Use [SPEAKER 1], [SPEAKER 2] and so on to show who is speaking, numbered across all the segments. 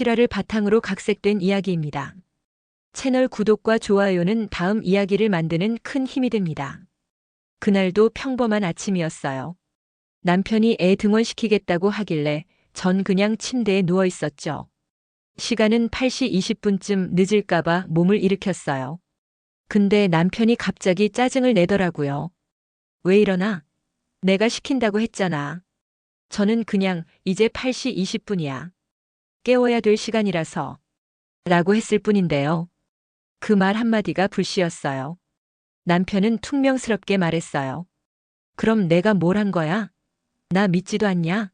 [SPEAKER 1] 실화를 바탕으로 각색된 이야기입니다. 채널 구독과 좋아요는 다음 이야기를 만드는 큰 힘이 됩니다. 그날도 평범한 아침이었어요. 남편이 애 등원시키겠다고 하길래 전 그냥 침대에 누워 있었죠. 시간은 8시 20분쯤 늦을까봐 몸을 일으켰어요. 근데 남편이 갑자기 짜증을 내더라고요. 왜 이러나? 내가 시킨다고 했잖아. 저는 그냥 이제 8시 20분이야. 깨워야 될 시간이라서. 라고 했을 뿐인데요. 그 말 한마디가 불씨였어요. 남편은 퉁명스럽게 말했어요. 그럼 내가 뭘 한 거야? 나 믿지도 않냐?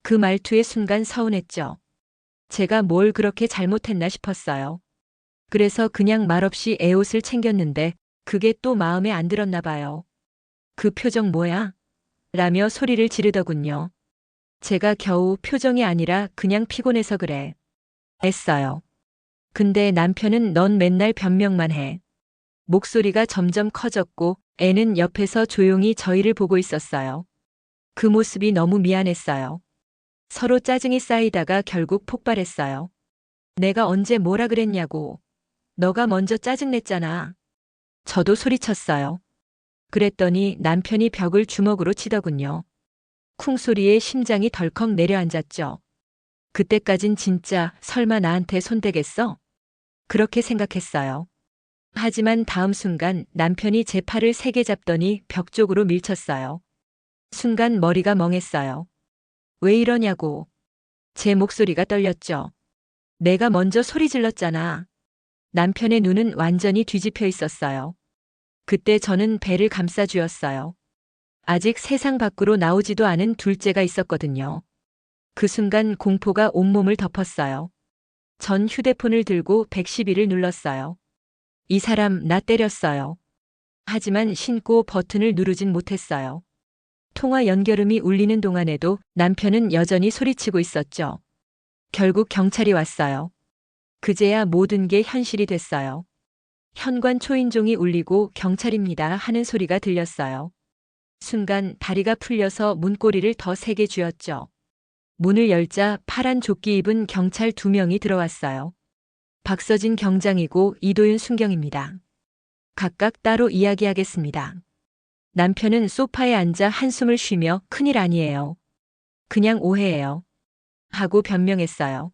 [SPEAKER 1] 그 말투에 순간 서운했죠. 제가 뭘 그렇게 잘못했나 싶었어요. 그래서 그냥 말없이 애 옷을 챙겼는데 그게 또 마음에 안 들었나 봐요. 그 표정 뭐야? 라며 소리를 지르더군요. 제가 겨우 표정이 아니라 그냥 피곤해서 그래. 했어요. 근데 남편은 넌 맨날 변명만 해. 목소리가 점점 커졌고 애는 옆에서 조용히 저희를 보고 있었어요. 그 모습이 너무 미안했어요. 서로 짜증이 쌓이다가 결국 폭발했어요. 내가 언제 뭐라 그랬냐고. 너가 먼저 짜증냈잖아. 저도 소리쳤어요. 그랬더니 남편이 벽을 주먹으로 치더군요. 쿵 소리에 심장이 덜컥 내려앉았죠. 그때까진 진짜 설마 나한테 손대겠어? 그렇게 생각했어요. 하지만 다음 순간 남편이 제 팔을 세게 잡더니 벽 쪽으로 밀쳤어요. 순간 머리가 멍했어요. 왜 이러냐고. 제 목소리가 떨렸죠. 내가 먼저 소리 질렀잖아. 남편의 눈은 완전히 뒤집혀 있었어요. 그때 저는 배를 감싸쥐었어요. 아직 세상 밖으로 나오지도 않은 둘째가 있었거든요. 그 순간 공포가 온몸을 덮었어요. 전 휴대폰을 들고 112를 눌렀어요. 이 사람 나 때렸어요. 하지만 신고 버튼을 누르진 못했어요. 통화 연결음이 울리는 동안에도 남편은 여전히 소리치고 있었죠. 결국 경찰이 왔어요. 그제야 모든 게 현실이 됐어요. 현관 초인종이 울리고 경찰입니다 하는 소리가 들렸어요. 순간 다리가 풀려서 문고리를 더 세게 쥐었죠. 문을 열자 파란 조끼 입은 경찰 2명이 들어왔어요. 박서진 경장이고 이도윤 순경입니다. 각각 따로 이야기하겠습니다. 남편은 소파에 앉아 한숨을 쉬며 큰일 아니에요. 그냥 오해예요. 하고 변명했어요.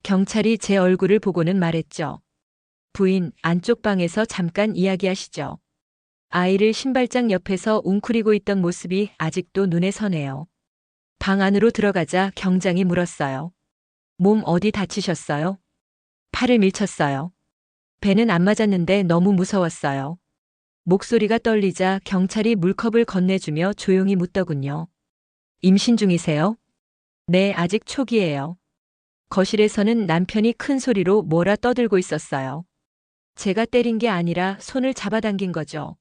[SPEAKER 1] 경찰이 제 얼굴을 보고는 말했죠. 부인, 안쪽 방에서 잠깐 이야기하시죠. 아이를 신발장 옆에서 웅크리고 있던 모습이 아직도 눈에 선해요. 방 안으로 들어가자 경장이 물었어요. 몸 어디 다치셨어요? 팔을 밀쳤어요. 배는 안 맞았는데 너무 무서웠어요. 목소리가 떨리자 경찰이 물컵을 건네주며 조용히 묻더군요. 임신 중이세요? 네, 아직 초기예요. 거실에서는 남편이 큰 소리로 뭐라 떠들고 있었어요. 제가 때린 게 아니라 손을 잡아당긴 거죠.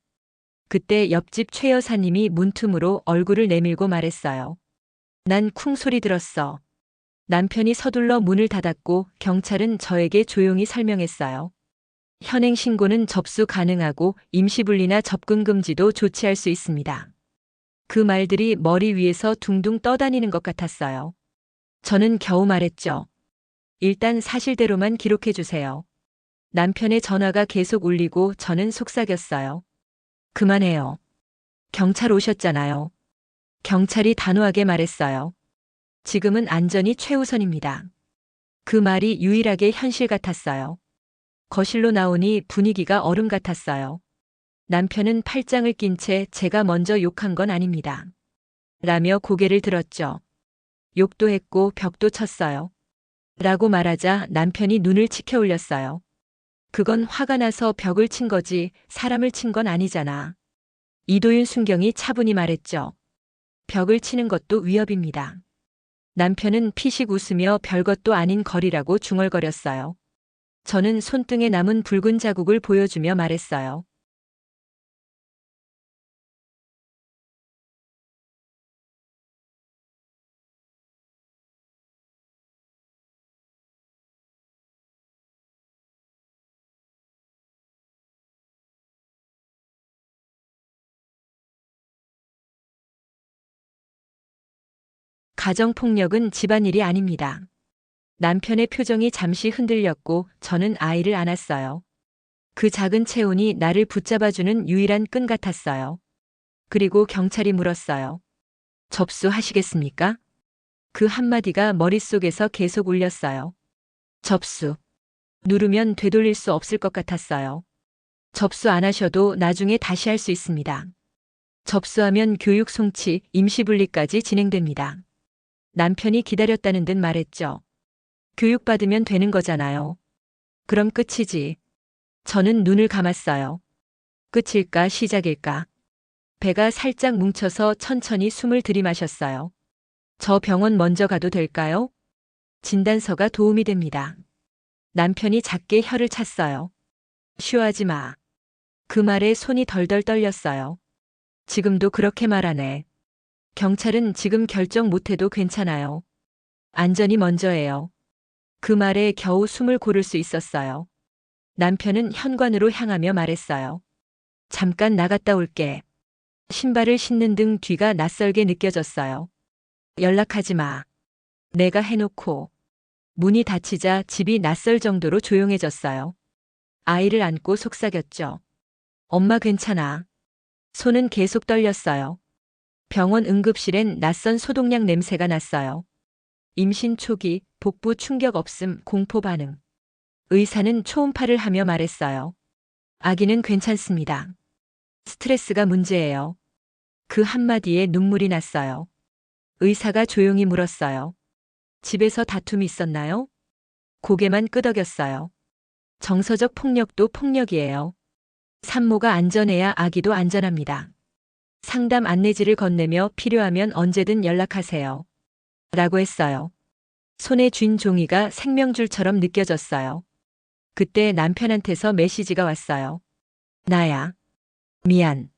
[SPEAKER 1] 그때 옆집 최 여사님이 문틈으로 얼굴을 내밀고 말했어요. 난 쿵 소리 들었어. 남편이 서둘러 문을 닫았고 경찰은 저에게 조용히 설명했어요. 현행 신고는 접수 가능하고 임시분리나 접근 금지도 조치할 수 있습니다. 그 말들이 머리 위에서 둥둥 떠다니는 것 같았어요. 저는 겨우 말했죠. 일단 사실대로만 기록해 주세요. 남편의 전화가 계속 울리고 저는 속삭였어요. 그만해요. 경찰 오셨잖아요. 경찰이 단호하게 말했어요. 지금은 안전이 최우선입니다. 그 말이 유일하게 현실 같았어요. 거실로 나오니 분위기가 얼음 같았어요. 남편은 팔짱을 낀 채 제가 먼저 욕한 건 아닙니다. 라며 고개를 들었죠. 욕도 했고 벽도 쳤어요. 라고 말하자 남편이 눈을 치켜 올렸어요. 그건 화가 나서 벽을 친 거지 사람을 친 건 아니잖아. 이도윤 순경이 차분히 말했죠. 벽을 치는 것도 위협입니다. 남편은 피식 웃으며 별것도 아닌 거리라고 중얼거렸어요. 저는 손등에 남은 붉은 자국을 보여주며 말했어요. 가정폭력은 집안일이 아닙니다. 남편의 표정이 잠시 흔들렸고 저는 아이를 안았어요. 그 작은 체온이 나를 붙잡아주는 유일한 끈 같았어요. 그리고 경찰이 물었어요. 접수하시겠습니까? 그 한마디가 머릿속에서 계속 울렸어요. 접수. 누르면 되돌릴 수 없을 것 같았어요. 접수 안 하셔도 나중에 다시 할 수 있습니다. 접수하면 교육 송치, 임시분리까지 진행됩니다. 남편이 기다렸다는 듯 말했죠. 교육받으면 되는 거잖아요. 그럼 끝이지. 저는 눈을 감았어요. 끝일까 시작일까. 배가 살짝 뭉쳐서 천천히 숨을 들이마셨어요. 저 병원 먼저 가도 될까요? 진단서가 도움이 됩니다. 남편이 작게 혀를 찼어요. 쉬워하지 마. 그 말에 손이 덜덜 떨렸어요. 지금도 그렇게 말하네. 경찰은 지금 결정 못해도 괜찮아요. 안전이 먼저예요. 그 말에 겨우 숨을 고를 수 있었어요. 남편은 현관으로 향하며 말했어요. 잠깐 나갔다 올게. 신발을 신는 등 뒤가 낯설게 느껴졌어요. 연락하지 마. 내가 해놓고. 문이 닫히자 집이 낯설 정도로 조용해졌어요. 아이를 안고 속삭였죠. 엄마 괜찮아. 손은 계속 떨렸어요. 병원 응급실엔 낯선 소독약 냄새가 났어요. 임신 초기, 복부 충격 없음, 공포 반응. 의사는 초음파를 하며 말했어요. 아기는 괜찮습니다. 스트레스가 문제예요. 그 한마디에 눈물이 났어요. 의사가 조용히 물었어요. 집에서 다툼이 있었나요? 고개만 끄덕였어요. 정서적 폭력도 폭력이에요. 산모가 안전해야 아기도 안전합니다. 상담 안내지를 건네며 필요하면 언제든 연락하세요. 라고 했어요. 손에 쥔 종이가 생명줄처럼 느껴졌어요. 그때 남편한테서 메시지가 왔어요. 나야. 미안.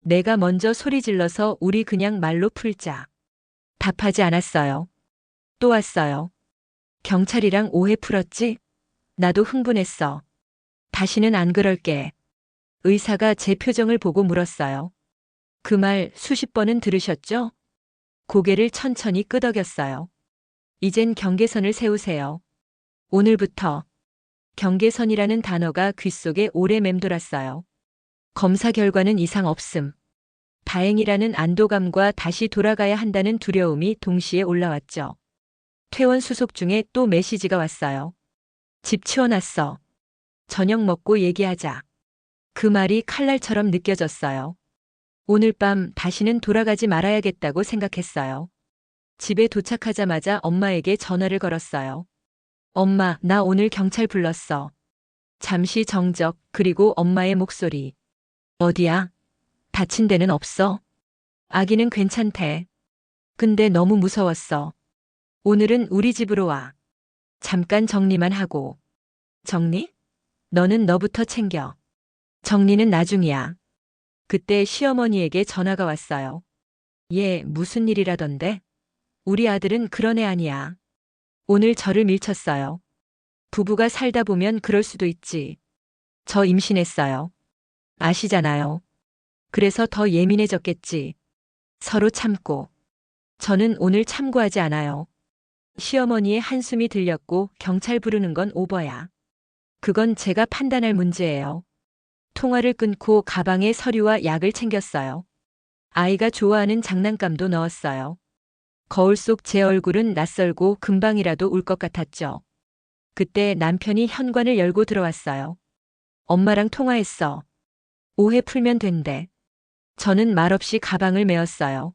[SPEAKER 1] 내가 먼저 소리 질러서 우리 그냥 말로 풀자. 답하지 않았어요. 또 왔어요. 경찰이랑 오해 풀었지? 나도 흥분했어. 다시는 안 그럴게. 의사가 제 표정을 보고 물었어요. 그 말 수십 번은 들으셨죠? 고개를 천천히 끄덕였어요. 이젠 경계선을 세우세요. 오늘부터. 경계선이라는 단어가 귓속에 오래 맴돌았어요. 검사 결과는 이상 없음. 다행이라는 안도감과 다시 돌아가야 한다는 두려움이 동시에 올라왔죠. 퇴원 수속 중에 또 메시지가 왔어요. 집 치워놨어. 저녁 먹고 얘기하자. 그 말이 칼날처럼 느껴졌어요. 오늘 밤 다시는 돌아가지 말아야겠다고 생각했어요. 집에 도착하자마자 엄마에게 전화를 걸었어요. 엄마, 나 오늘 경찰 불렀어. 잠시 정적, 그리고 엄마의 목소리. 어디야? 다친 데는 없어? 아기는 괜찮대. 근데 너무 무서웠어. 오늘은 우리 집으로 와. 잠깐 정리만 하고. 정리? 너는 너부터 챙겨. 정리는 나중이야. 그때 시어머니에게 전화가 왔어요. 얘 무슨 일이라던데? 우리 아들은 그런 애 아니야. 오늘 저를 밀쳤어요. 부부가 살다 보면 그럴 수도 있지. 저 임신했어요. 아시잖아요. 그래서 더 예민해졌겠지. 서로 참고. 저는 오늘 참고하지 않아요. 시어머니의 한숨이 들렸고 경찰 부르는 건 오버야. 그건 제가 판단할 문제예요. 통화를 끊고 가방에 서류와 약을 챙겼어요. 아이가 좋아하는 장난감도 넣었어요. 거울 속 제 얼굴은 낯설고 금방이라도 울 것 같았죠. 그때 남편이 현관을 열고 들어왔어요. 엄마랑 통화했어. 오해 풀면 된대. 저는 말없이 가방을 메었어요.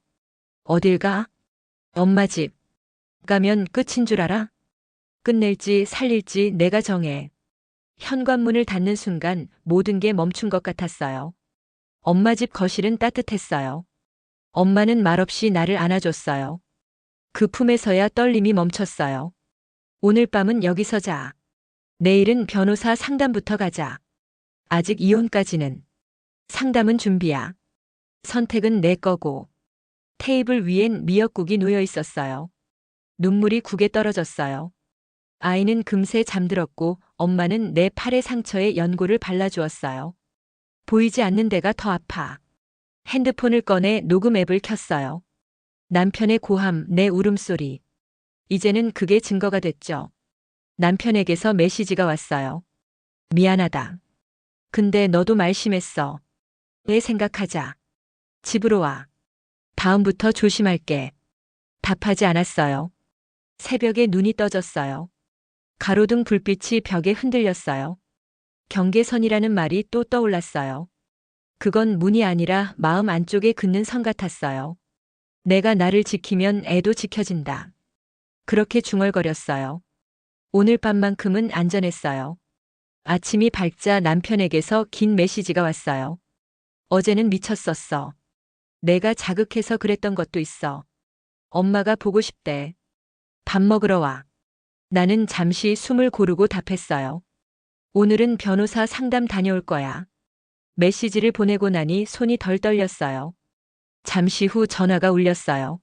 [SPEAKER 1] 어딜 가? 엄마 집. 가면 끝인 줄 알아? 끝낼지 살릴지 내가 정해. 현관문을 닫는 순간 모든 게 멈춘 것 같았어요. 엄마 집 거실은 따뜻했어요. 엄마는 말없이 나를 안아줬어요. 그 품에서야 떨림이 멈췄어요. 오늘 밤은 여기서 자. 내일은 변호사 상담부터 가자. 아직 이혼까지는. 상담은 준비야. 선택은 내 거고. 테이블 위엔 미역국이 놓여 있었어요. 눈물이 국에 떨어졌어요. 아이는 금세 잠들었고 엄마는 내 팔의 상처에 연고를 발라주었어요. 보이지 않는 데가 더 아파. 핸드폰을 꺼내 녹음 앱을 켰어요. 남편의 고함, 내 울음소리. 이제는 그게 증거가 됐죠. 남편에게서 메시지가 왔어요. 미안하다. 근데 너도 말 심했어. 애 생각하자. 집으로 와. 다음부터 조심할게. 답하지 않았어요. 새벽에 눈이 떠졌어요. 가로등 불빛이 벽에 흔들렸어요. 경계선이라는 말이 또 떠올랐어요. 그건 문이 아니라 마음 안쪽에 긋는 선 같았어요. 내가 나를 지키면 애도 지켜진다. 그렇게 중얼거렸어요. 오늘 밤만큼은 안전했어요. 아침이 밝자 남편에게서 긴 메시지가 왔어요. 어제는 미쳤었어. 내가 자극해서 그랬던 것도 있어. 엄마가 보고 싶대. 밥 먹으러 와. 나는 잠시 숨을 고르고 답했어요. 오늘은 변호사 상담 다녀올 거야. 메시지를 보내고 나니 손이 덜 떨렸어요. 잠시 후 전화가 울렸어요.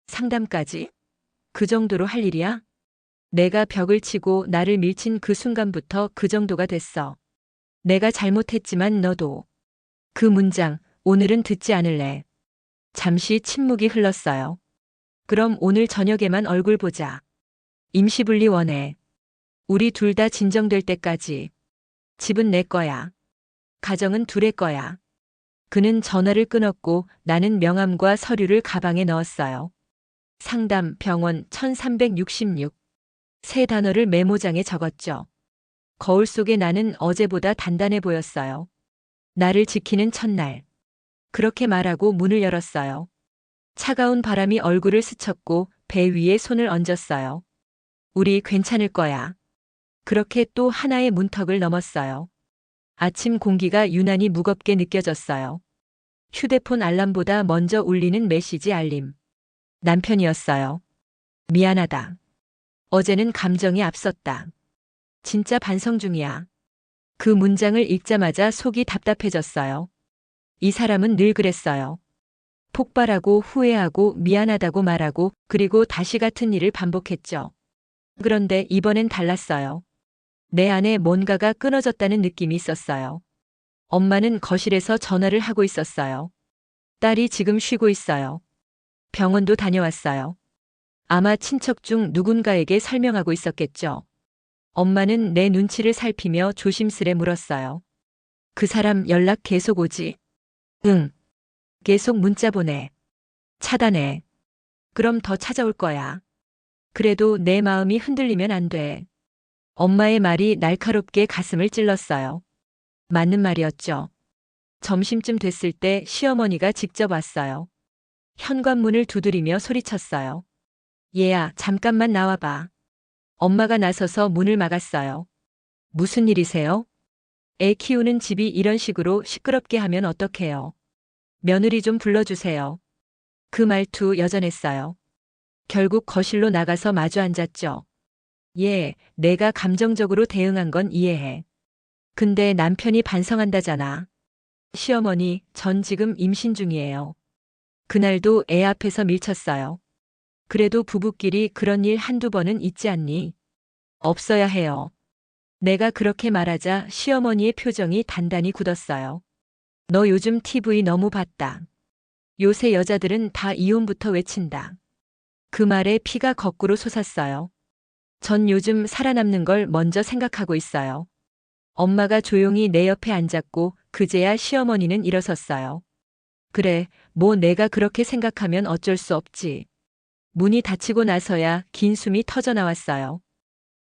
[SPEAKER 1] 상담까지? 그 정도로 할 일이야? 내가 벽을 치고 나를 밀친 그 순간부터 그 정도가 됐어. 내가 잘못했지만 너도. 그 문장, 오늘은 듣지 않을래. 잠시 침묵이 흘렀어요. 그럼 오늘 저녁에만 얼굴 보자. 임시분리 원해. 우리 둘 다 진정될 때까지. 집은 내 거야. 가정은 둘의 거야. 그는 전화를 끊었고 나는 명함과 서류를 가방에 넣었어요. 상담, 병원, 1366. 세 단어를 메모장에 적었죠. 거울 속에 나는 어제보다 단단해 보였어요. 나를 지키는 첫날. 그렇게 말하고 문을 열었어요. 차가운 바람이 얼굴을 스쳤고 배 위에 손을 얹었어요. 우리 괜찮을 거야. 그렇게 또 하나의 문턱을 넘었어요. 아침 공기가 유난히 무겁게 느껴졌어요. 휴대폰 알람보다 먼저 울리는 메시지 알림. 남편이었어요. 미안하다. 어제는 감정이 앞섰다. 진짜 반성 중이야. 그 문장을 읽자마자 속이 답답해졌어요. 이 사람은 늘 그랬어요. 폭발하고 후회하고 미안하다고 말하고 그리고 다시 같은 일을 반복했죠. 그런데 이번엔 달랐어요. 내 안에 뭔가가 끊어졌다는 느낌이 있었어요. 엄마는 거실에서 전화를 하고 있었어요. 딸이 지금 쉬고 있어요. 병원도 다녀왔어요. 아마 친척 중 누군가에게 설명하고 있었겠죠. 엄마는 내 눈치를 살피며 조심스레 물었어요. 그 사람 연락 계속 오지? 응. 계속 문자 보내. 차단해. 그럼 더 찾아올 거야. 그래도 내 마음이 흔들리면 안 돼. 엄마의 말이 날카롭게 가슴을 찔렀어요. 맞는 말이었죠. 점심쯤 됐을 때 시어머니가 직접 왔어요. 현관문을 두드리며 소리쳤어요. 얘야, 잠깐만 나와봐. 엄마가 나서서 문을 막았어요. 무슨 일이세요? 애 키우는 집이 이런 식으로 시끄럽게 하면 어떡해요? 며느리 좀 불러주세요. 그 말투 여전했어요. 결국 거실로 나가서 마주 앉았죠. 예, 내가 감정적으로 대응한 건 이해해. 근데 남편이 반성한다잖아. 시어머니, 전 지금 임신 중이에요. 그날도 애 앞에서 밀쳤어요. 그래도 부부끼리 그런 일 한두 번은 있지 않니? 없어야 해요. 내가 그렇게 말하자 시어머니의 표정이 단단히 굳었어요. 너 요즘 TV 너무 봤다. 요새 여자들은 다 이혼부터 외친다. 그 말에 피가 거꾸로 솟았어요. 전 요즘 살아남는 걸 먼저 생각하고 있어요. 엄마가 조용히 내 옆에 앉았고 그제야 시어머니는 일어섰어요. 그래, 뭐 내가 그렇게 생각하면 어쩔 수 없지. 문이 닫히고 나서야 긴 숨이 터져 나왔어요.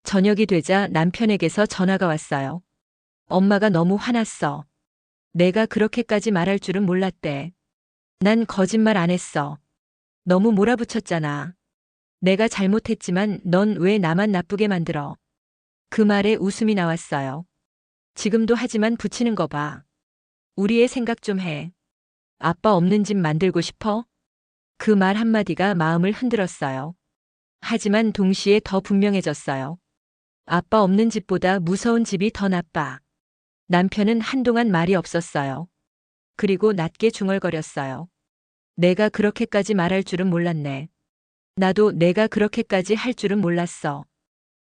[SPEAKER 1] 저녁이 되자 남편에게서 전화가 왔어요. 엄마가 너무 화났어. 내가 그렇게까지 말할 줄은 몰랐대. 난 거짓말 안 했어. 너무 몰아붙였잖아. 내가 잘못했지만 넌 왜 나만 나쁘게 만들어? 그 말에 웃음이 나왔어요. 지금도 하지만 붙이는 거 봐. 우리의 생각 좀 해. 아빠 없는 집 만들고 싶어? 그 말 한마디가 마음을 흔들었어요. 하지만 동시에 더 분명해졌어요. 아빠 없는 집보다 무서운 집이 더 나빠. 남편은 한동안 말이 없었어요. 그리고 낮게 중얼거렸어요. 내가 그렇게까지 말할 줄은 몰랐네. 나도 내가 그렇게까지 할 줄은 몰랐어.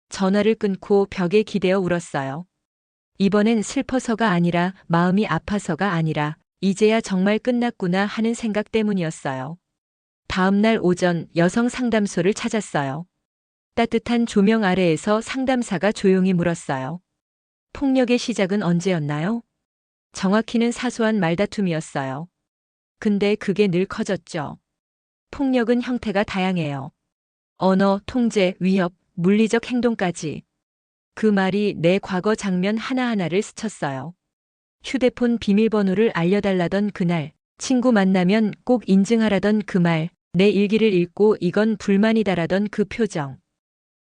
[SPEAKER 1] 전화를 끊고 벽에 기대어 울었어요. 이번엔 슬퍼서가 아니라 마음이 아파서가 아니라 이제야 정말 끝났구나 하는 생각 때문이었어요. 다음 날 오전 여성 상담소를 찾았어요. 따뜻한 조명 아래에서 상담사가 조용히 물었어요. 폭력의 시작은 언제였나요? 정확히는 사소한 말다툼이었어요. 근데 그게 늘 커졌죠. 폭력은 형태가 다양해요. 언어, 통제, 위협, 물리적 행동까지. 그 말이 내 과거 장면 하나하나를 스쳤어요. 휴대폰 비밀번호를 알려달라던 그날, 친구 만나면 꼭 인증하라던 그 말, 내 일기를 읽고 이건 불만이다라던 그 표정.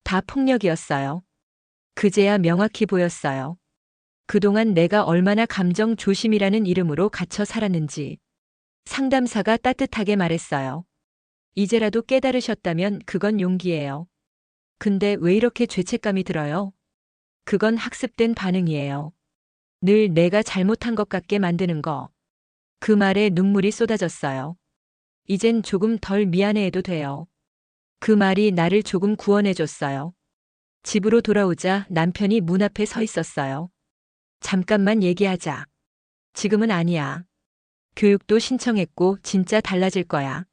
[SPEAKER 1] 다 폭력이었어요. 그제야 명확히 보였어요. 그동안 내가 얼마나 감정 조심이라는 이름으로 갇혀 살았는지. 상담사가 따뜻하게 말했어요. 이제라도 깨달으셨다면 그건 용기예요. 근데 왜 이렇게 죄책감이 들어요? 그건 학습된 반응이에요. 늘 내가 잘못한 것 같게 만드는 거. 그 말에 눈물이 쏟아졌어요. 이젠 조금 덜 미안해해도 돼요. 그 말이 나를 조금 구원해줬어요. 집으로 돌아오자 남편이 문 앞에 서 있었어요. 잠깐만 얘기하자. 지금은 아니야. 교육도 신청했고 진짜 달라질 거야.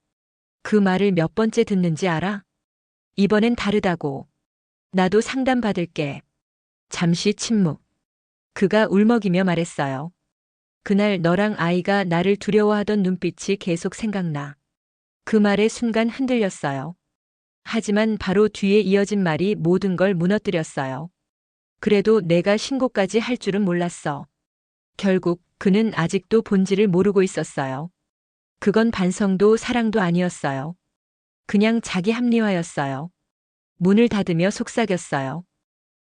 [SPEAKER 1] 그 말을 몇 번째 듣는지 알아? 이번엔 다르다고. 나도 상담받을게. 잠시 침묵. 그가 울먹이며 말했어요. 그날 너랑 아이가 나를 두려워하던 눈빛이 계속 생각나. 그 말에 순간 흔들렸어요. 하지만 바로 뒤에 이어진 말이 모든 걸 무너뜨렸어요. 그래도 내가 신고까지 할 줄은 몰랐어. 결국 그는 아직도 본질을 모르고 있었어요. 그건 반성도 사랑도 아니었어요. 그냥 자기 합리화였어요. 문을 닫으며 속삭였어요.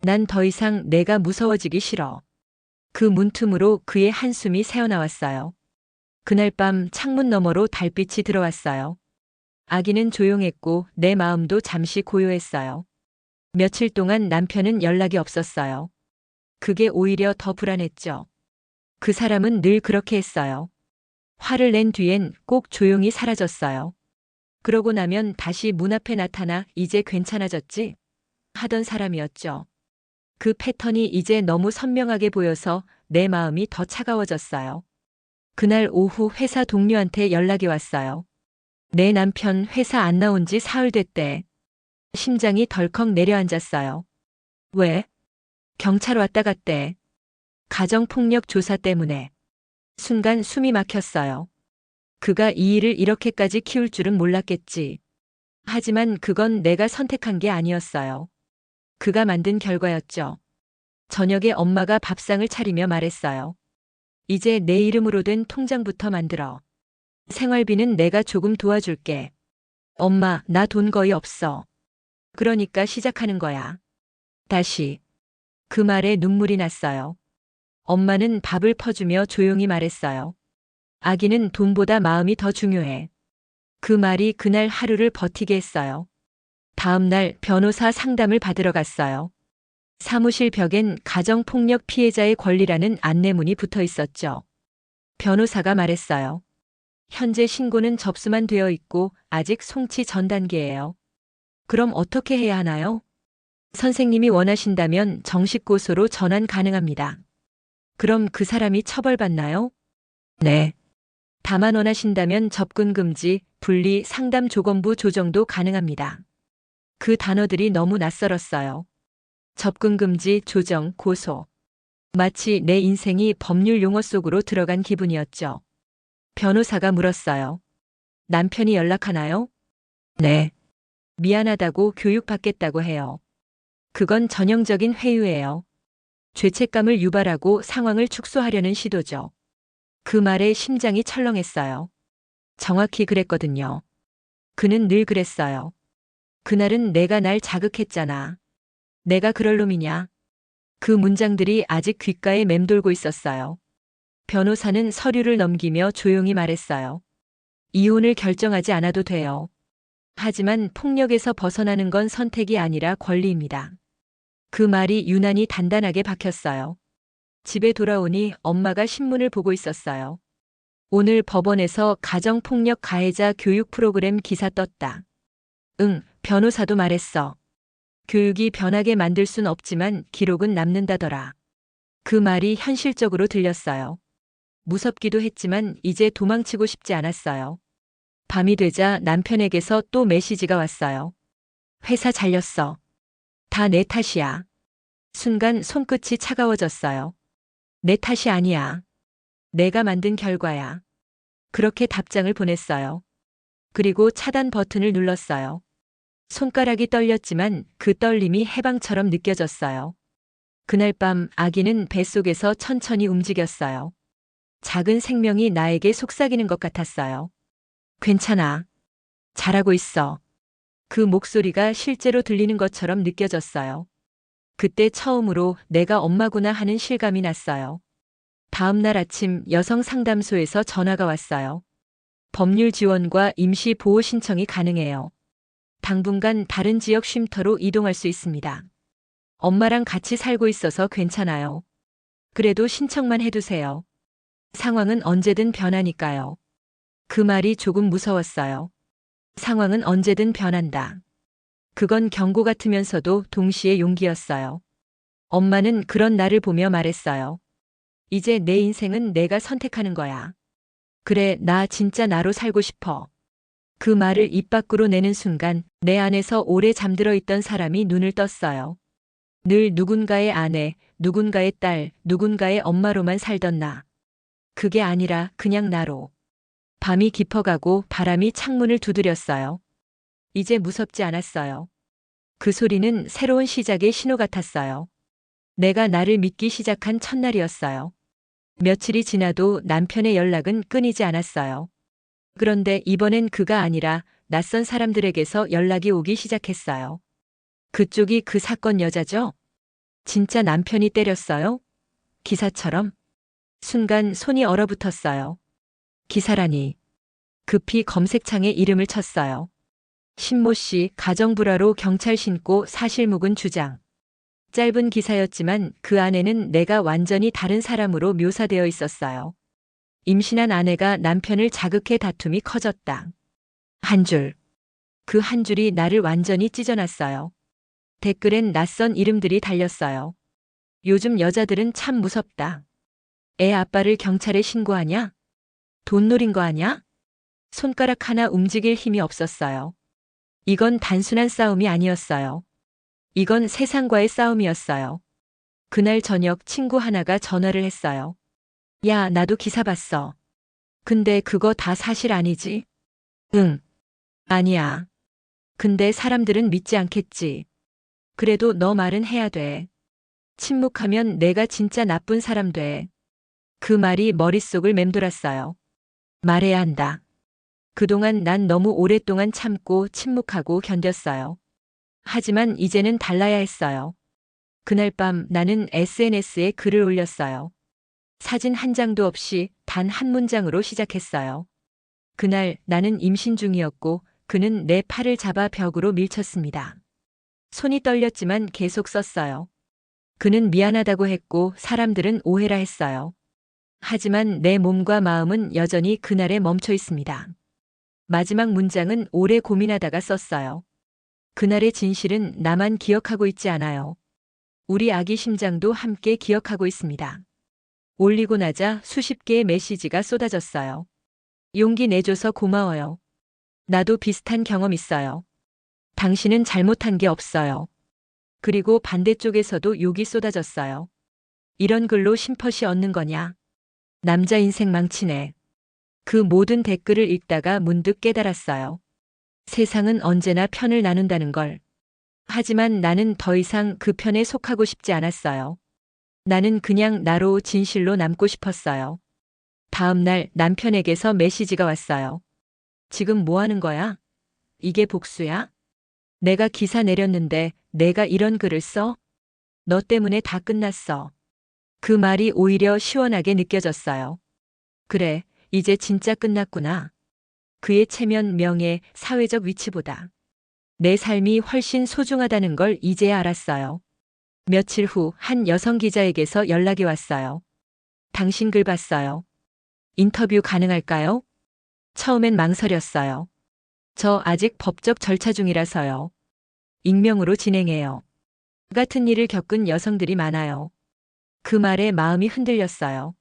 [SPEAKER 1] 난 더 이상 내가 무서워지기 싫어. 그 문틈으로 그의 한숨이 새어나왔어요. 그날 밤 창문 너머로 달빛이 들어왔어요. 아기는 조용했고 내 마음도 잠시 고요했어요. 며칠 동안 남편은 연락이 없었어요. 그게 오히려 더 불안했죠. 그 사람은 늘 그렇게 했어요. 화를 낸 뒤엔 꼭 조용히 사라졌어요. 그러고 나면 다시 문 앞에 나타나 이제 괜찮아졌지? 하던 사람이었죠. 그 패턴이 이제 너무 선명하게 보여서 내 마음이 더 차가워졌어요. 그날 오후 회사 동료한테 연락이 왔어요. 내 남편 회사 안 나온 지 사흘 됐대. 심장이 덜컥 내려앉았어요. 왜? 경찰 왔다 갔대. 가정폭력 조사 때문에. 순간 숨이 막혔어요. 그가 이 일을 이렇게까지 키울 줄은 몰랐겠지. 하지만 그건 내가 선택한 게 아니었어요. 그가 만든 결과였죠. 저녁에 엄마가 밥상을 차리며 말했어요. 이제 내 이름으로 된 통장부터 만들어. 생활비는 내가 조금 도와줄게. 엄마, 나 돈 거의 없어. 그러니까 시작하는 거야. 다시. 그 말에 눈물이 났어요. 엄마는 밥을 퍼주며 조용히 말했어요. 아기는 돈보다 마음이 더 중요해. 그 말이 그날 하루를 버티게 했어요. 다음 날 변호사 상담을 받으러 갔어요. 사무실 벽엔 가정폭력 피해자의 권리라는 안내문이 붙어 있었죠. 변호사가 말했어요. 현재 신고는 접수만 되어 있고 아직 송치 전 단계예요. 그럼 어떻게 해야 하나요? 선생님이 원하신다면 정식 고소로 전환 가능합니다. 그럼 그 사람이 처벌받나요? 네. 다만 원하신다면 접근 금지, 분리, 상담 조건부 조정도 가능합니다. 그 단어들이 너무 낯설었어요. 접근 금지, 조정, 고소. 마치 내 인생이 법률 용어 속으로 들어간 기분이었죠. 변호사가 물었어요. 남편이 연락하나요? 네. 미안하다고 교육받겠다고 해요. 그건 전형적인 회유예요. 죄책감을 유발하고 상황을 축소하려는 시도죠. 그 말에 심장이 철렁했어요. 정확히 그랬거든요. 그는 늘 그랬어요. 그날은 내가 날 자극했잖아. 내가 그럴 놈이냐? 그 문장들이 아직 귓가에 맴돌고 있었어요. 변호사는 서류를 넘기며 조용히 말했어요. 이혼을 결정하지 않아도 돼요. 하지만 폭력에서 벗어나는 건 선택이 아니라 권리입니다. 그 말이 유난히 단단하게 박혔어요. 집에 돌아오니 엄마가 신문을 보고 있었어요. 오늘 법원에서 가정폭력 가해자 교육 프로그램 기사 떴다. 응, 변호사도 말했어. 교육이 변하게 만들 순 없지만 기록은 남는다더라. 그 말이 현실적으로 들렸어요. 무섭기도 했지만 이제 도망치고 싶지 않았어요. 밤이 되자 남편에게서 또 메시지가 왔어요. 회사 잘렸어. 다 내 탓이야. 순간 손끝이 차가워졌어요. 내 탓이 아니야. 내가 만든 결과야. 그렇게 답장을 보냈어요. 그리고 차단 버튼을 눌렀어요. 손가락이 떨렸지만 그 떨림이 해방처럼 느껴졌어요. 그날 밤 아기는 뱃속에서 천천히 움직였어요. 작은 생명이 나에게 속삭이는 것 같았어요. 괜찮아. 잘하고 있어. 그 목소리가 실제로 들리는 것처럼 느껴졌어요. 그때 처음으로 내가 엄마구나 하는 실감이 났어요. 다음 날 아침 여성 상담소에서 전화가 왔어요. 법률 지원과 임시 보호 신청이 가능해요. 당분간 다른 지역 쉼터로 이동할 수 있습니다. 엄마랑 같이 살고 있어서 괜찮아요. 그래도 신청만 해두세요. 상황은 언제든 변하니까요. 그 말이 조금 무서웠어요. 상황은 언제든 변한다. 그건 경고 같으면서도 동시에 용기였어요. 엄마는 그런 나를 보며 말했어요. 이제 내 인생은 내가 선택하는 거야. 그래, 나 진짜 나로 살고 싶어. 그 말을 입 밖으로 내는 순간 내 안에서 오래 잠들어 있던 사람이 눈을 떴어요. 늘 누군가의 아내, 누군가의 딸, 누군가의 엄마로만 살던 나. 그게 아니라 그냥 나로. 밤이 깊어가고 바람이 창문을 두드렸어요. 이제 무섭지 않았어요. 그 소리는 새로운 시작의 신호 같았어요. 내가 나를 믿기 시작한 첫날이었어요. 며칠이 지나도 남편의 연락은 끊이지 않았어요. 그런데 이번엔 그가 아니라 낯선 사람들에게서 연락이 오기 시작했어요. 그쪽이 그 사건 여자죠? 진짜 남편이 때렸어요? 기사처럼? 순간 손이 얼어붙었어요. 기사라니. 급히 검색창에 이름을 쳤어요. 신모 씨 가정불화로 경찰 신고 사실 묵은 주장. 짧은 기사였지만 그 안에는 내가 완전히 다른 사람으로 묘사되어 있었어요. 임신한 아내가 남편을 자극해 다툼이 커졌다. 한 줄. 그 한 줄이 나를 완전히 찢어놨어요. 댓글엔 낯선 이름들이 달렸어요. 요즘 여자들은 참 무섭다. 애 아빠를 경찰에 신고하냐? 돈 노린 거 아냐? 손가락 하나 움직일 힘이 없었어요. 이건 단순한 싸움이 아니었어요. 이건 세상과의 싸움이었어요. 그날 저녁 친구 하나가 전화를 했어요. 야, 나도 기사 봤어. 근데 그거 다 사실 아니지? 응. 아니야. 근데 사람들은 믿지 않겠지. 그래도 너 말은 해야 돼. 침묵하면 내가 진짜 나쁜 사람 돼. 그 말이 머릿속을 맴돌았어요. 말해야 한다. 그동안 난 너무 오랫동안 참고 침묵하고 견뎠어요. 하지만 이제는 달라야 했어요. 그날 밤 나는 SNS에 글을 올렸어요. 사진 한 장도 없이 단 한 문장으로 시작했어요. 그날 나는 임신 중이었고 그는 내 팔을 잡아 벽으로 밀쳤습니다. 손이 떨렸지만 계속 썼어요. 그는 미안하다고 했고 사람들은 오해라 했어요. 하지만 내 몸과 마음은 여전히 그날에 멈춰 있습니다. 마지막 문장은 오래 고민하다가 썼어요. 그날의 진실은 나만 기억하고 있지 않아요. 우리 아기 심장도 함께 기억하고 있습니다. 올리고 나자 수십 개의 메시지가 쏟아졌어요. 용기 내줘서 고마워요. 나도 비슷한 경험 있어요. 당신은 잘못한 게 없어요. 그리고 반대쪽에서도 욕이 쏟아졌어요. 이런 글로 심퍼시 얻는 거냐? 남자 인생 망치네. 그 모든 댓글을 읽다가 문득 깨달았어요. 세상은 언제나 편을 나눈다는 걸. 하지만 나는 더 이상 그 편에 속하고 싶지 않았어요. 나는 그냥 나로 진실로 남고 싶었어요. 다음 날 남편에게서 메시지가 왔어요. 지금 뭐 하는 거야? 이게 복수야? 내가 기사 내렸는데 내가 이런 글을 써? 너 때문에 다 끝났어. 그 말이 오히려 시원하게 느껴졌어요. 그래, 이제 진짜 끝났구나. 그의 체면, 명예, 사회적 위치보다 내 삶이 훨씬 소중하다는 걸 이제야 알았어요. 며칠 후 한 여성 기자에게서 연락이 왔어요. 당신 글 봤어요. 인터뷰 가능할까요? 처음엔 망설였어요. 저 아직 법적 절차 중이라서요. 익명으로 진행해요. 같은 일을 겪은 여성들이 많아요. 그 말에 마음이 흔들렸어요.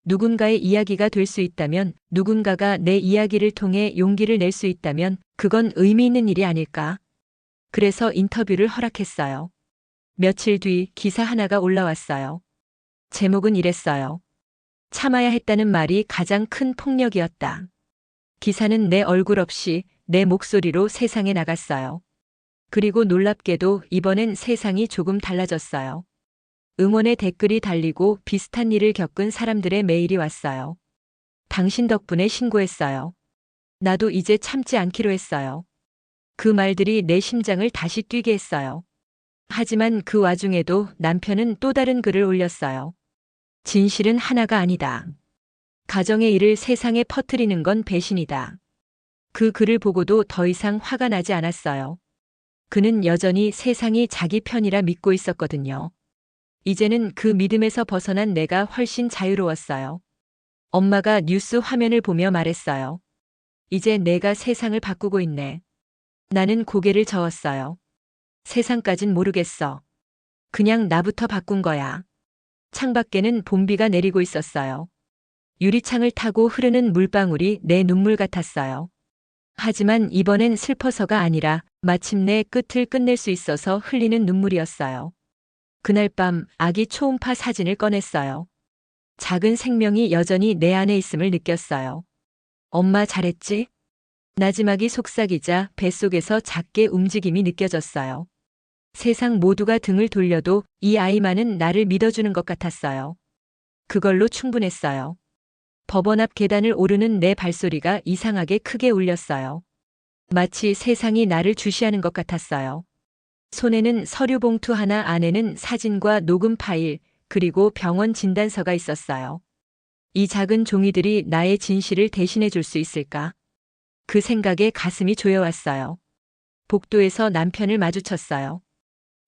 [SPEAKER 1] 누군가의 이야기가 될 수 있다면, 누군가가 내 이야기를 통해 용기를 낼 수 있다면 그건 의미 있는 일이 아닐까. 그래서 인터뷰를 허락했어요. 며칠 뒤 기사 하나가 올라왔어요. 제목은 이랬어요. 참아야 했다는 말이 가장 큰 폭력이었다. 기사는 내 얼굴 없이 내 목소리로 세상에 나갔어요. 그리고 놀랍게도 이번엔 세상이 조금 달라졌어요. 응원의 댓글이 달리고 비슷한 일을 겪은 사람들의 메일이 왔어요. 당신 덕분에 신고했어요. 나도 이제 참지 않기로 했어요. 그 말들이 내 심장을 다시 뛰게 했어요. 하지만 그 와중에도 남편은 또 다른 글을 올렸어요. 진실은 하나가 아니다. 가정의 일을 세상에 퍼뜨리는 건 배신이다. 그 글을 보고도 더 이상 화가 나지 않았어요. 그는 여전히 세상이 자기 편이라 믿고 있었거든요. 이제는 그 믿음에서 벗어난 내가 훨씬 자유로웠어요. 엄마가 뉴스 화면을 보며 말했어요. 이제 내가 세상을 바꾸고 있네. 나는 고개를 저었어요. 세상까진 모르겠어. 그냥 나부터 바꾼 거야. 창밖에는 봄비가 내리고 있었어요. 유리창을 타고 흐르는 물방울이 내 눈물 같았어요. 하지만 이번엔 슬퍼서가 아니라 마침내 끝을 끝낼 수 있어서 흘리는 눈물이었어요. 그날 밤 아기 초음파 사진을 꺼냈어요. 작은 생명이 여전히 내 안에 있음을 느꼈어요. 엄마 잘했지? 나지막이 속삭이자 뱃속에서 작게 움직임이 느껴졌어요. 세상 모두가 등을 돌려도 이 아이만은 나를 믿어주는 것 같았어요. 그걸로 충분했어요. 법원 앞 계단을 오르는 내 발소리가 이상하게 크게 울렸어요. 마치 세상이 나를 주시하는 것 같았어요. 손에는 서류 봉투 하나, 안에는 사진과 녹음 파일, 그리고 병원 진단서가 있었어요. 이 작은 종이들이 나의 진실을 대신해 줄 수 있을까? 그 생각에 가슴이 조여왔어요. 복도에서 남편을 마주쳤어요.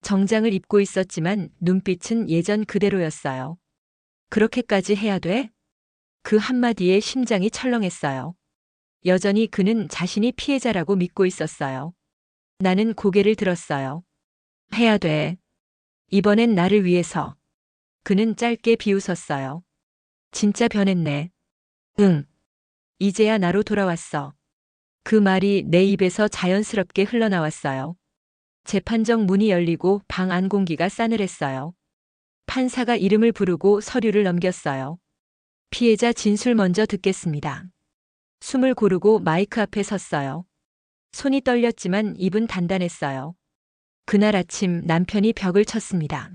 [SPEAKER 1] 정장을 입고 있었지만 눈빛은 예전 그대로였어요. 그렇게까지 해야 돼? 그 한마디에 심장이 철렁했어요. 여전히 그는 자신이 피해자라고 믿고 있었어요. 나는 고개를 들었어요. 해야 돼. 이번엔 나를 위해서. 그는 짧게 비웃었어요. 진짜 변했네. 응. 이제야 나로 돌아왔어. 그 말이 내 입에서 자연스럽게 흘러나왔어요. 재판정 문이 열리고 방 안 공기가 싸늘했어요. 판사가 이름을 부르고 서류를 넘겼어요. 피해자 진술 먼저 듣겠습니다. 숨을 고르고 마이크 앞에 섰어요. 손이 떨렸지만 입은 단단했어요. 그날 아침 남편이 벽을 쳤습니다.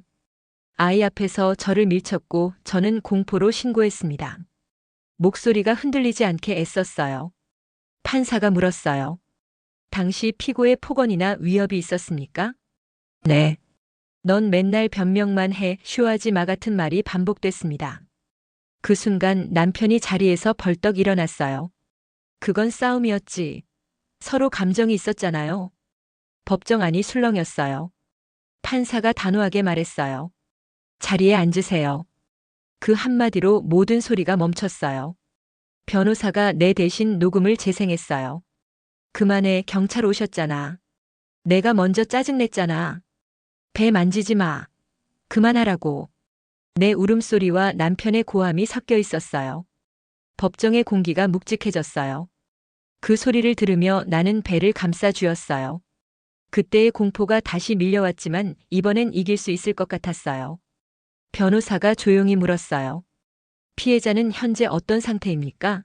[SPEAKER 1] 아이 앞에서 저를 밀쳤고 저는 공포로 신고했습니다. 목소리가 흔들리지 않게 애썼어요. 판사가 물었어요. 당시 피고의 폭언이나 위협이 있었습니까? 네. 넌 맨날 변명만 해, 쇼하지 마 같은 말이 반복됐습니다. 그 순간 남편이 자리에서 벌떡 일어났어요. 그건 싸움이었지. 서로 감정이 있었잖아요. 법정 안이 술렁였어요. 판사가 단호하게 말했어요. 자리에 앉으세요. 그 한마디로 모든 소리가 멈췄어요. 변호사가 내 대신 녹음을 재생했어요. 그만해, 경찰 오셨잖아. 내가 먼저 짜증냈잖아. 배 만지지 마. 그만하라고. 내 울음소리와 남편의 고함이 섞여 있었어요. 법정의 공기가 묵직해졌어요. 그 소리를 들으며 나는 배를 감싸 쥐었어요. 그때의 공포가 다시 밀려왔지만 이번엔 이길 수 있을 것 같았어요. 변호사가 조용히 물었어요. 피해자는 현재 어떤 상태입니까?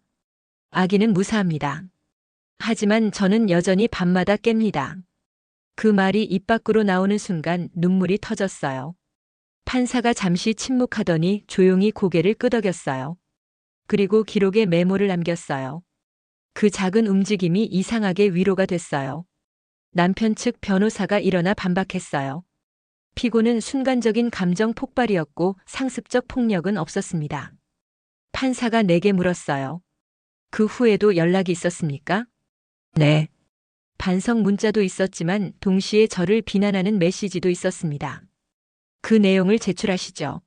[SPEAKER 1] 아기는 무사합니다. 하지만 저는 여전히 밤마다 깹니다. 그 말이 입 밖으로 나오는 순간 눈물이 터졌어요. 판사가 잠시 침묵하더니 조용히 고개를 끄덕였어요. 그리고 기록에 메모를 남겼어요. 그 작은 움직임이 이상하게 위로가 됐어요. 남편 측 변호사가 일어나 반박했어요. 피고는 순간적인 감정 폭발이었고 상습적 폭력은 없었습니다. 판사가 내게 물었어요. 그 후에도 연락이 있었습니까? 네. 반성 문자도 있었지만 동시에 저를 비난하는 메시지도 있었습니다. 그 내용을 제출하시죠.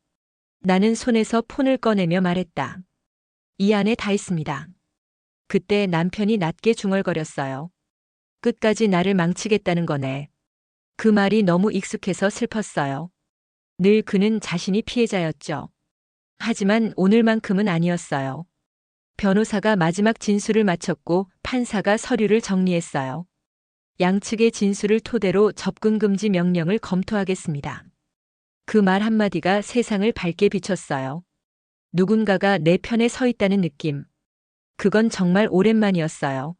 [SPEAKER 1] 나는 손에서 폰을 꺼내며 말했다. 이 안에 다 있습니다. 그때 남편이 낮게 중얼거렸어요. 끝까지 나를 망치겠다는 거네. 그 말이 너무 익숙해서 슬펐어요. 늘 그는 자신이 피해자였죠. 하지만 오늘만큼은 아니었어요. 변호사가 마지막 진술을 마쳤고 판사가 서류를 정리했어요. 양측의 진술을 토대로 접근 금지 명령을 검토하겠습니다. 그 말 한마디가 세상을 밝게 비췄어요. 누군가가 내 편에 서 있다는 느낌. 그건 정말 오랜만이었어요.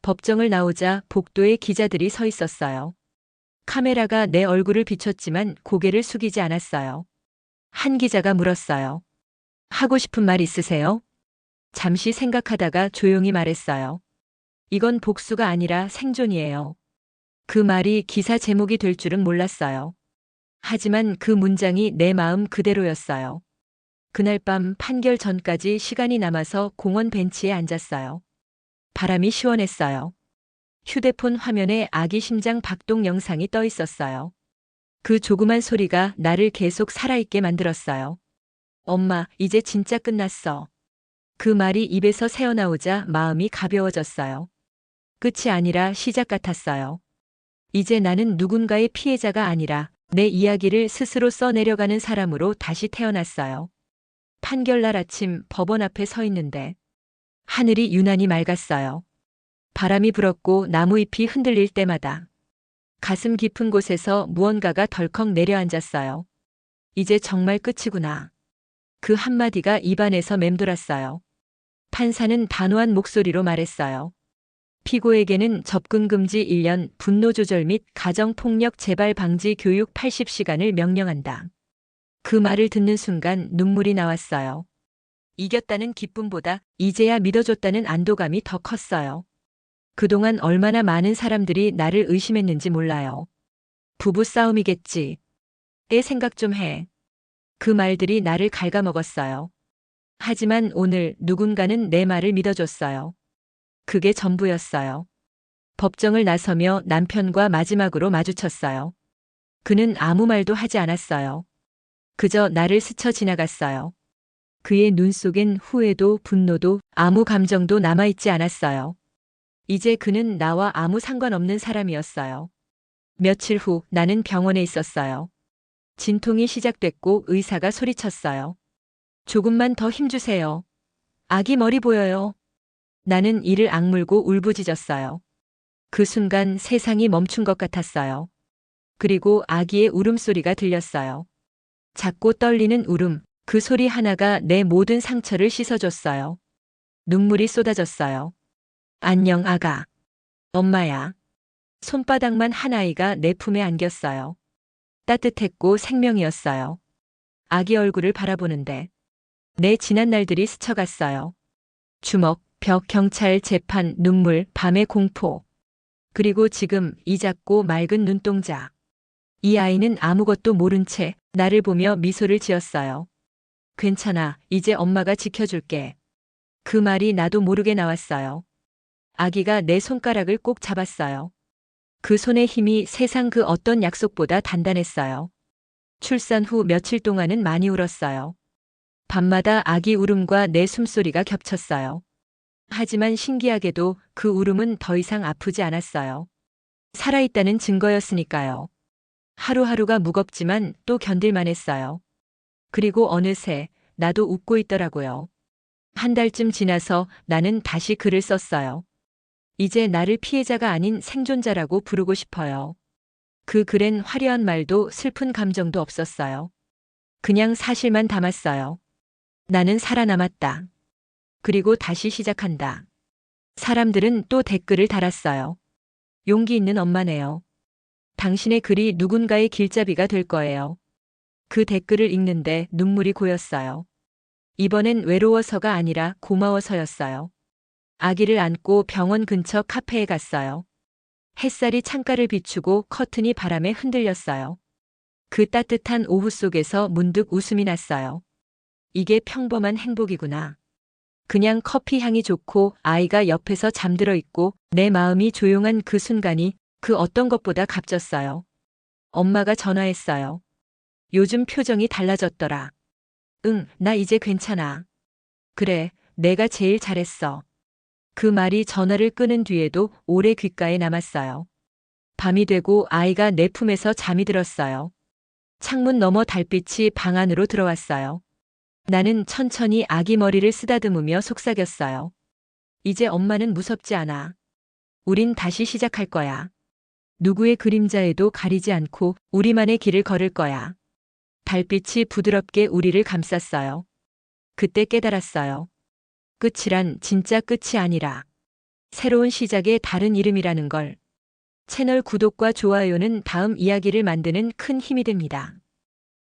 [SPEAKER 1] 법정을 나오자 복도에 기자들이 서 있었어요. 카메라가 내 얼굴을 비췄지만 고개를 숙이지 않았어요. 한 기자가 물었어요. 하고 싶은 말 있으세요? 잠시 생각하다가 조용히 말했어요. 이건 복수가 아니라 생존이에요. 그 말이 기사 제목이 될 줄은 몰랐어요. 하지만 그 문장이 내 마음 그대로였어요. 그날 밤 판결 전까지 시간이 남아서 공원 벤치에 앉았어요. 바람이 시원했어요. 휴대폰 화면에 아기 심장 박동 영상이 떠 있었어요. 그 조그만 소리가 나를 계속 살아있게 만들었어요. 엄마, 이제 진짜 끝났어. 그 말이 입에서 새어나오자 마음이 가벼워졌어요. 끝이 아니라 시작 같았어요. 이제 나는 누군가의 피해자가 아니라 내 이야기를 스스로 써내려가는 사람으로 다시 태어났어요. 판결날 아침 법원 앞에 서 있는데 하늘이 유난히 맑았어요. 바람이 불었고 나무잎이 흔들릴 때마다 가슴 깊은 곳에서 무언가가 덜컥 내려앉았어요. 이제 정말 끝이구나. 그 한마디가 입안에서 맴돌았어요. 판사는 단호한 목소리로 말했어요. 피고에게는 접근 금지 1년, 분노 조절 및 가정폭력 재발 방지 교육 80시간을 명령한다. 그 말을 듣는 순간 눈물이 나왔어요. 이겼다는 기쁨보다 이제야 믿어줬다는 안도감이 더 컸어요. 그동안 얼마나 많은 사람들이 나를 의심했는지 몰라요. 부부 싸움이겠지. 애 생각 좀 해. 그 말들이 나를 갉아먹었어요. 하지만 오늘 누군가는 내 말을 믿어줬어요. 그게 전부였어요. 법정을 나서며 남편과 마지막으로 마주쳤어요. 그는 아무 말도 하지 않았어요. 그저 나를 스쳐 지나갔어요. 그의 눈 속엔 후회도 분노도 아무 감정도 남아있지 않았어요. 이제 그는 나와 아무 상관없는 사람이었어요. 며칠 후 나는 병원에 있었어요. 진통이 시작됐고 의사가 소리쳤어요. 조금만 더 힘주세요. 아기 머리 보여요. 나는 이를 악물고 울부짖었어요. 그 순간 세상이 멈춘 것 같았어요. 그리고 아기의 울음소리가 들렸어요. 작고 떨리는 울음, 그 소리 하나가 내 모든 상처를 씻어줬어요. 눈물이 쏟아졌어요. 안녕 아가. 엄마야. 손바닥만 한 아이가 내 품에 안겼어요. 따뜻했고 생명이었어요. 아기 얼굴을 바라보는데 내 지난 날들이 스쳐갔어요. 주먹, 벽, 경찰, 재판, 눈물, 밤의 공포. 그리고 지금 이 작고 맑은 눈동자. 이 아이는 아무것도 모른 채 나를 보며 미소를 지었어요. 괜찮아, 이제 엄마가 지켜줄게. 그 말이 나도 모르게 나왔어요. 아기가 내 손가락을 꼭 잡았어요. 그 손의 힘이 세상 그 어떤 약속보다 단단했어요. 출산 후 며칠 동안은 많이 울었어요. 밤마다 아기 울음과 내 숨소리가 겹쳤어요. 하지만 신기하게도 그 울음은 더 이상 아프지 않았어요. 살아있다는 증거였으니까요. 하루하루가 무겁지만 또 견딜만 했어요. 그리고 어느새 나도 웃고 있더라고요. 한 달쯤 지나서 나는 다시 글을 썼어요. 이제 나를 피해자가 아닌 생존자라고 부르고 싶어요. 그 글엔 화려한 말도 슬픈 감정도 없었어요. 그냥 사실만 담았어요. 나는 살아남았다. 그리고 다시 시작한다. 사람들은 또 댓글을 달았어요. 용기 있는 엄마네요. 당신의 글이 누군가의 길잡이가 될 거예요. 그 댓글을 읽는데 눈물이 고였어요. 이번엔 외로워서가 아니라 고마워서였어요. 아기를 안고 병원 근처 카페에 갔어요. 햇살이 창가를 비추고 커튼이 바람에 흔들렸어요. 그 따뜻한 오후 속에서 문득 웃음이 났어요. 이게 평범한 행복이구나. 그냥 커피 향이 좋고 아이가 옆에서 잠들어 있고 내 마음이 조용한 그 순간이 그 어떤 것보다 값졌어요. 엄마가 전화했어요. 요즘 표정이 달라졌더라. 응, 나 이제 괜찮아. 그래, 내가 제일 잘했어. 그 말이 전화를 끊은 뒤에도 오래 귓가에 남았어요. 밤이 되고 아이가 내 품에서 잠이 들었어요. 창문 너머 달빛이 방 안으로 들어왔어요. 나는 천천히 아기 머리를 쓰다듬으며 속삭였어요. 이제 엄마는 무섭지 않아. 우린 다시 시작할 거야. 누구의 그림자에도 가리지 않고 우리만의 길을 걸을 거야. 달빛이 부드럽게 우리를 감쌌어요. 그때 깨달았어요. 끝이란 진짜 끝이 아니라 새로운 시작의 다른 이름이라는 걸. 채널 구독과 좋아요는 다음 이야기를 만드는 큰 힘이 됩니다.